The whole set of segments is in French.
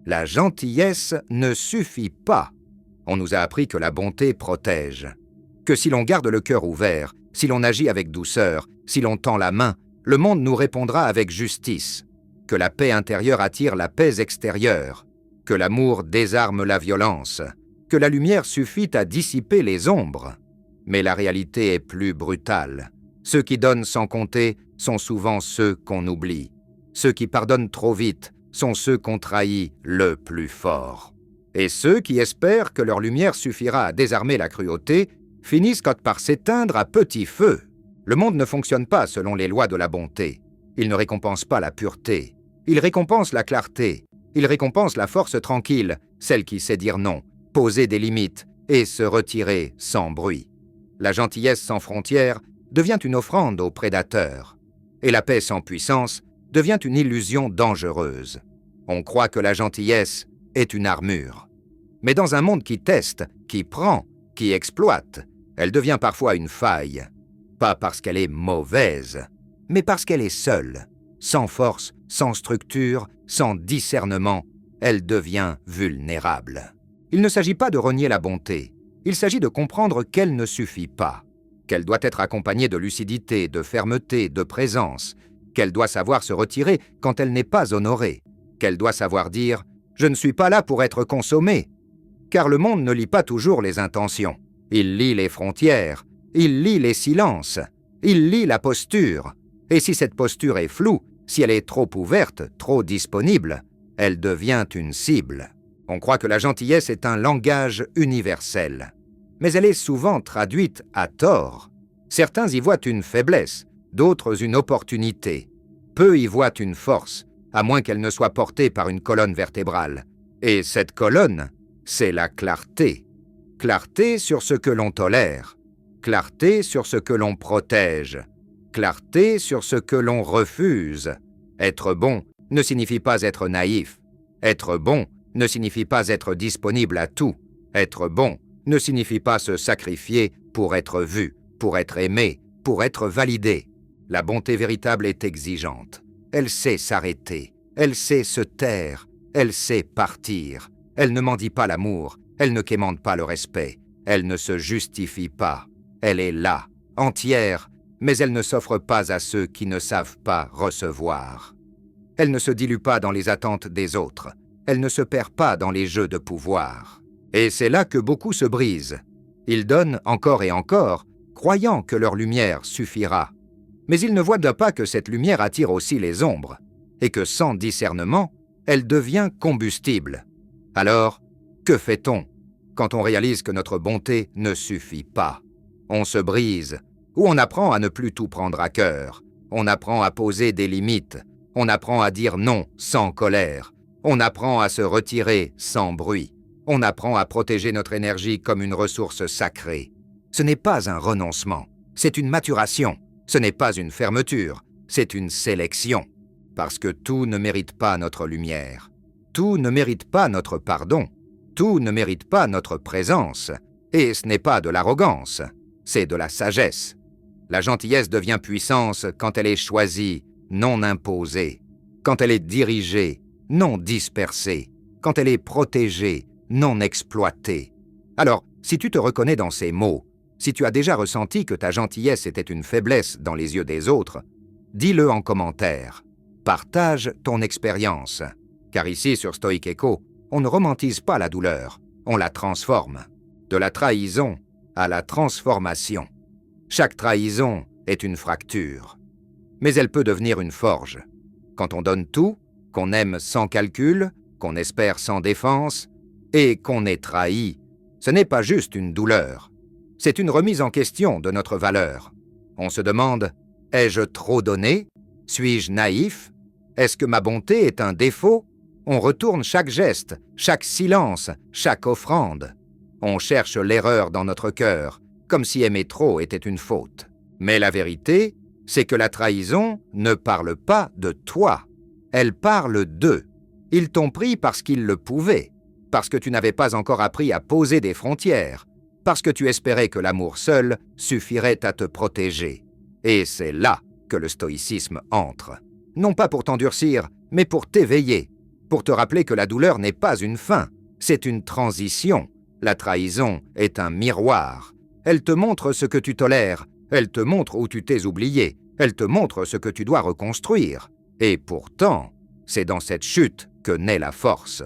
La gentillesse ne suffit pas. On nous a appris que la bonté protège, que si l'on garde le cœur ouvert, si l'on agit avec douceur, si l'on tend la main, le monde nous répondra avec justice, que la paix intérieure attire la paix extérieure, que l'amour désarme la violence, que la lumière suffit à dissiper les ombres. Mais la réalité est plus brutale. Ceux qui donnent sans compter sont souvent ceux qu'on oublie. Ceux qui pardonnent trop vite sont ceux qu'on trahit le plus fort. Et ceux qui espèrent que leur lumière suffira à désarmer la cruauté finissent par s'éteindre à petit feu. Le monde ne fonctionne pas selon les lois de la bonté. Il ne récompense pas la pureté. Il récompense la clarté. Il récompense la force tranquille, celle qui sait dire non, poser des limites et se retirer sans bruit. La gentillesse sans frontières devient une offrande aux prédateurs. Et la paix sans puissance devient une illusion dangereuse. On croit que la gentillesse est une armure. Mais dans un monde qui teste, qui prend, qui exploite, elle devient parfois une faille. Pas parce qu'elle est mauvaise, mais parce qu'elle est seule. Sans force, sans structure, sans discernement, elle devient vulnérable. Il ne s'agit pas de renier la bonté. Il s'agit de comprendre qu'elle ne suffit pas, qu'elle doit être accompagnée de lucidité, de fermeté, de présence, qu'elle doit savoir se retirer quand elle n'est pas honorée, qu'elle doit savoir dire « Je ne suis pas là pour être consommé », car le monde ne lit pas toujours les intentions. Il lit les frontières, il lit les silences, il lit la posture. Et si cette posture est floue, si elle est trop ouverte, trop disponible, elle devient une cible. On croit que la gentillesse est un langage universel. Mais elle est souvent traduite à tort. Certains y voient une faiblesse, d'autres une opportunité. Peu y voient une force, à moins qu'elle ne soit portée par une colonne vertébrale. Et cette colonne, c'est la clarté. Clarté sur ce que l'on tolère. Clarté sur ce que l'on protège. Clarté sur ce que l'on refuse. Être bon ne signifie pas être naïf. Être bon ne signifie pas être disponible à tout. Être bon ne signifie pas se sacrifier pour être vu, pour être aimé, pour être validé. La bonté véritable est exigeante. Elle sait s'arrêter, elle sait se taire, elle sait partir. Elle ne mendie pas l'amour, elle ne quémande pas le respect, elle ne se justifie pas. Elle est là, entière, mais elle ne s'offre pas à ceux qui ne savent pas recevoir. Elle ne se dilue pas dans les attentes des autres. Elle ne se perd pas dans les jeux de pouvoir. Et c'est là que beaucoup se brisent. Ils donnent encore et encore, croyant que leur lumière suffira. Mais ils ne voient pas que cette lumière attire aussi les ombres, et que sans discernement, elle devient combustible. Alors, que fait-on quand on réalise que notre bonté ne suffit pas? On se brise, ou on apprend à ne plus tout prendre à cœur. On apprend à poser des limites. On apprend à dire non sans colère. On apprend à se retirer sans bruit. On apprend à protéger notre énergie comme une ressource sacrée. Ce n'est pas un renoncement, c'est une maturation. Ce n'est pas une fermeture, c'est une sélection. Parce que tout ne mérite pas notre lumière. Tout ne mérite pas notre pardon. Tout ne mérite pas notre présence. Et ce n'est pas de l'arrogance, c'est de la sagesse. La gentillesse devient puissance quand elle est choisie, non imposée. Quand elle est dirigée, non dispersée. Quand elle est protégée, non exploitée. Alors, si tu te reconnais dans ces mots, si tu as déjà ressenti que ta gentillesse était une faiblesse dans les yeux des autres, dis-le en commentaire. Partage ton expérience. Car ici, sur Stoic Echo, on ne romantise pas la douleur, on la transforme. De la trahison à la transformation. Chaque trahison est une fracture. Mais elle peut devenir une forge. Quand on donne tout, qu'on aime sans calcul, qu'on espère sans défense, et qu'on est trahi, ce n'est pas juste une douleur. C'est une remise en question de notre valeur. On se demande, ai-je trop donné? Suis-je naïf? Est-ce que ma bonté est un défaut? On retourne chaque geste, chaque silence, chaque offrande. On cherche l'erreur dans notre cœur, comme si aimer trop était une faute. Mais la vérité, c'est que la trahison ne parle pas de toi. Elle parle d'eux. Ils t'ont pris parce qu'ils le pouvaient, parce que tu n'avais pas encore appris à poser des frontières, parce que tu espérais que l'amour seul suffirait à te protéger. Et c'est là que le stoïcisme entre. Non pas pour t'endurcir, mais pour t'éveiller. pour te rappeler que la douleur n'est pas une fin, c'est une transition. La trahison est un miroir. Elle te montre ce que tu tolères, elle te montre où tu t'es oublié, elle te montre ce que tu dois reconstruire. Et pourtant, c'est dans cette chute que naît la force.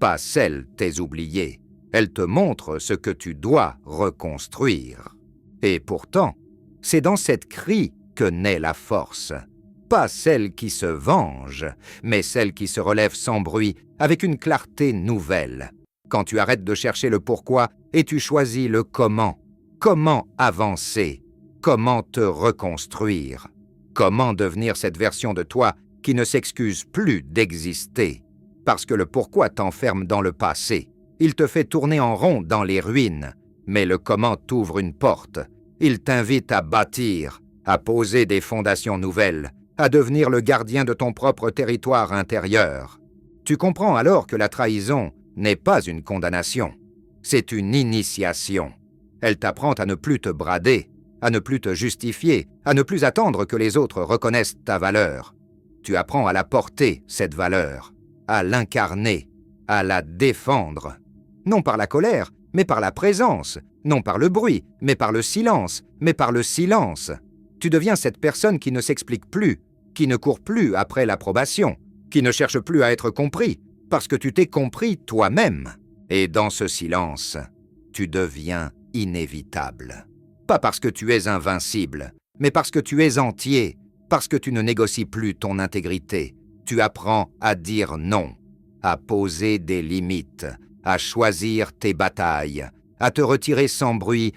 Pas celle t'es oublié. Elle te montre ce que tu dois reconstruire. Et pourtant, c'est dans cette crie que naît la force. Pas celle qui se venge, mais celle qui se relève sans bruit, avec une clarté nouvelle. Quand tu arrêtes de chercher le pourquoi et tu choisis le comment. Comment avancer? Comment te reconstruire? Comment devenir cette version de toi qui ne s'excuse plus d'exister? Parce que le pourquoi t'enferme dans le passé. Il te fait tourner en rond dans les ruines. Mais le comment t'ouvre une porte. Il t'invite à bâtir, à poser des fondations nouvelles, à devenir le gardien de ton propre territoire intérieur. Tu comprends alors que la trahison n'est pas une condamnation. C'est une initiation. Elle t'apprend à ne plus te brader, à ne plus te justifier, à ne plus attendre que les autres reconnaissent ta valeur. Tu apprends à la porter, cette valeur, à l'incarner, à la défendre. Non par la colère, mais par la présence, non par le bruit, mais par le silence, mais par le silence. Tu deviens cette personne qui ne s'explique plus, qui ne court plus après l'approbation, qui ne cherche plus à être compris, parce que tu t'es compris toi-même. Et dans ce silence, tu deviens inévitable. Pas parce que tu es invincible, mais parce que tu es entier, parce que tu ne négocies plus ton intégrité. Tu apprends à dire non, à poser des limites, à choisir tes batailles, à te retirer sans bruit,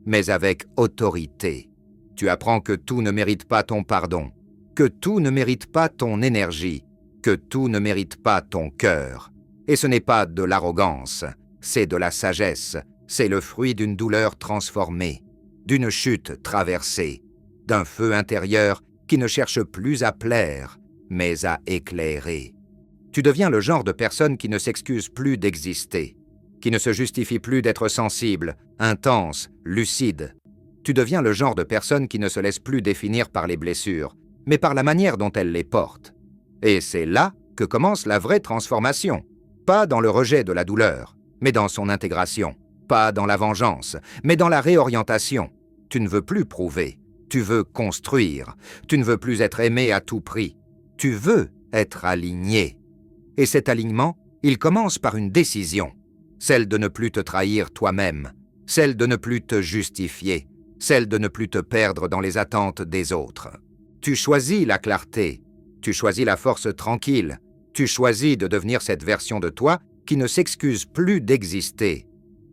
mais avec autorité. Tu apprends que tout ne mérite pas ton pardon, que tout ne mérite pas ton énergie, que tout ne mérite pas ton cœur. Et ce n'est pas de l'arrogance, c'est de la sagesse, c'est le fruit d'une douleur transformée, d'une chute traversée, d'un feu intérieur qui ne cherche plus à plaire, mais à éclairer. Tu deviens le genre de personne qui ne s'excuse plus d'exister, qui ne se justifie plus d'être sensible, intense, lucide. Tu deviens le genre de personne qui ne se laisse plus définir par les blessures, mais par la manière dont elle les porte. Et c'est là que commence la vraie transformation. Pas dans le rejet de la douleur, mais dans son intégration. Pas dans la vengeance, mais dans la réorientation. Tu ne veux plus prouver, tu veux construire. Tu ne veux plus être aimé à tout prix. Tu veux être aligné. Et cet alignement, il commence par une décision. Celle de ne plus te trahir toi-même, celle de ne plus te justifier, celle de ne plus te perdre dans les attentes des autres. Tu choisis la clarté, tu choisis la force tranquille, tu choisis de devenir cette version de toi qui ne s'excuse plus d'exister.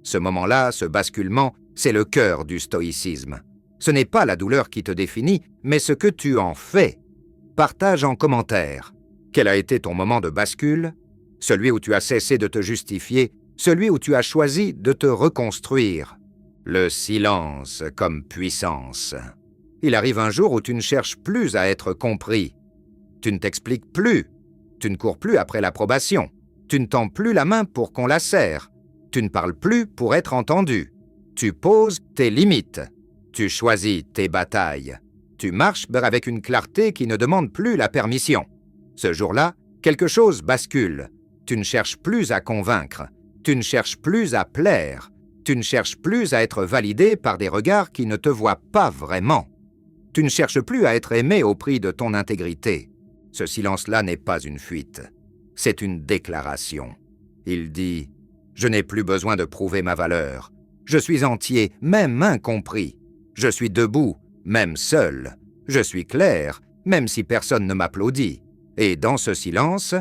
Ce moment-là, ce basculement, c'est le cœur du stoïcisme. Ce n'est pas la douleur qui te définit, mais ce que tu en fais. Partage en commentaire. Quel a été ton moment de bascule? Celui où tu as cessé de te justifier, celui où tu as choisi de te reconstruire. Le silence comme puissance. Il arrive un jour où tu ne cherches plus à être compris. Tu ne t'expliques plus. Tu ne cours plus après l'approbation. Tu ne tends plus la main pour qu'on la serre. Tu ne parles plus pour être entendu. Tu poses tes limites. Tu choisis tes batailles. Tu marches avec une clarté qui ne demande plus la permission. Ce jour-là, quelque chose bascule. Tu ne cherches plus à convaincre. Tu ne cherches plus à plaire. Tu ne cherches plus à être validé par des regards qui ne te voient pas vraiment. Tu ne cherches plus à être aimé au prix de ton intégrité. Ce silence-là n'est pas une fuite. C'est une déclaration. Il dit « Je n'ai plus besoin de prouver ma valeur. Je suis entier, même incompris. Je suis debout, même seul. Je suis clair, même si personne ne m'applaudit. Et dans ce silence,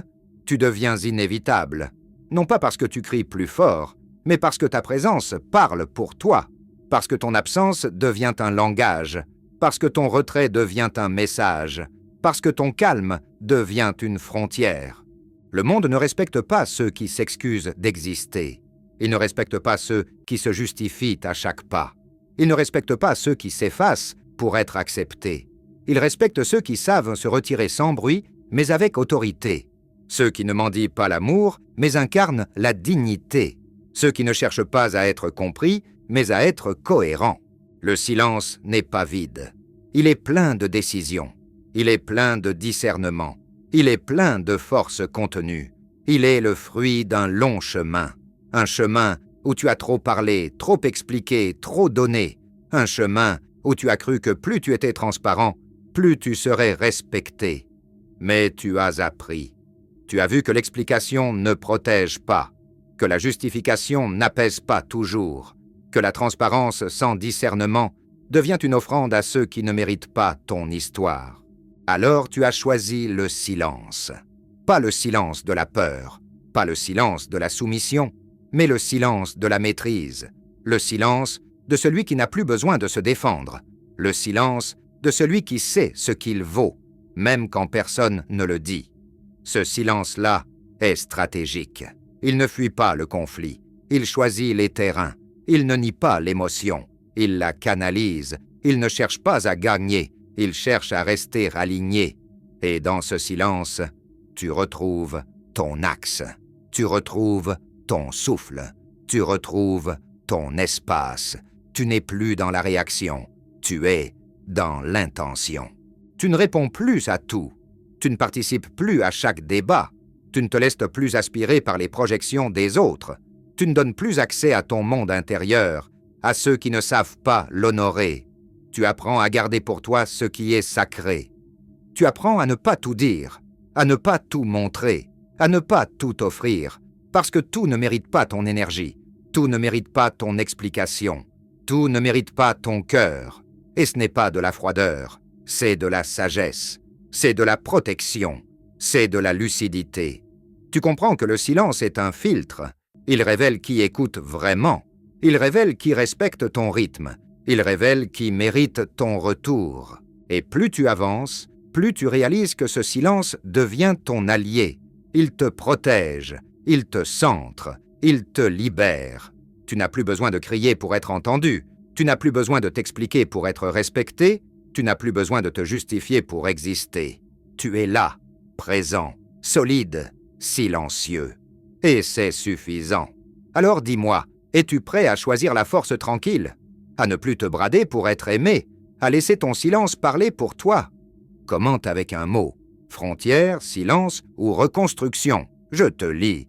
tu deviens inévitable. Non pas parce que tu cries plus fort, mais parce que ta présence parle pour toi. Parce que ton absence devient un langage. Parce que ton retrait devient un message. Parce que ton calme devient une frontière. Le monde ne respecte pas ceux qui s'excusent d'exister. Il ne respecte pas ceux qui se justifient à chaque pas. Il ne respecte pas ceux qui s'effacent pour être acceptés. Il respecte ceux qui savent se retirer sans bruit, mais avec autorité. Ceux qui ne mendient pas l'amour, mais incarnent la dignité. Ceux qui ne cherchent pas à être compris, mais à être cohérents. Le silence n'est pas vide. Il est plein de décisions. Il est plein de discernement. Il est plein de force contenue. Il est le fruit d'un long chemin. Un chemin où tu as trop parlé, trop expliqué, trop donné. Un chemin où tu as cru que plus tu étais transparent, plus tu serais respecté. Mais tu as appris. Tu as vu que l'explication ne protège pas, que la justification n'apaise pas toujours, que la transparence sans discernement devient une offrande à ceux qui ne méritent pas ton histoire. Alors tu as choisi le silence. Pas le silence de la peur, pas le silence de la soumission, mais le silence de la maîtrise, le silence de celui qui n'a plus besoin de se défendre, le silence de celui qui sait ce qu'il vaut, même quand personne ne le dit. Ce silence-là est stratégique. Il ne fuit pas le conflit, il choisit les terrains, il ne nie pas l'émotion, il la canalise, il ne cherche pas à gagner, il cherche à rester aligné. Et dans ce silence, tu retrouves ton axe, tu retrouves ton souffle, tu retrouves ton espace. Tu n'es plus dans la réaction, tu es dans l'intention. Tu ne réponds plus à tout, tu ne participes plus à chaque débat, tu ne te laisses plus aspirer par les projections des autres, tu ne donnes plus accès à ton monde intérieur, à ceux qui ne savent pas l'honorer. Tu apprends à garder pour toi ce qui est sacré. Tu apprends à ne pas tout dire, à ne pas tout montrer, à ne pas tout offrir, parce que tout ne mérite pas ton énergie, tout ne mérite pas ton explication, tout ne mérite pas ton cœur. Et ce n'est pas de la froideur, c'est de la sagesse, c'est de la protection, c'est de la lucidité. Tu comprends que le silence est un filtre. Il révèle qui écoute vraiment. Il révèle qui respecte ton rythme. Il révèle qui mérite ton retour. Et plus tu avances, plus tu réalises que ce silence devient ton allié. Il te protège, il te centre, il te libère. Tu n'as plus besoin de crier pour être entendu. Tu n'as plus besoin de t'expliquer pour être respecté. Tu n'as plus besoin de te justifier pour exister. Tu es là, présent, solide, silencieux. Et c'est suffisant. Alors dis-moi, es-tu prêt à choisir la force tranquille? À ne plus te brader pour être aimé? À laisser ton silence parler pour toi? Commente avec un mot. Frontière, silence ou reconstruction. Je te lis.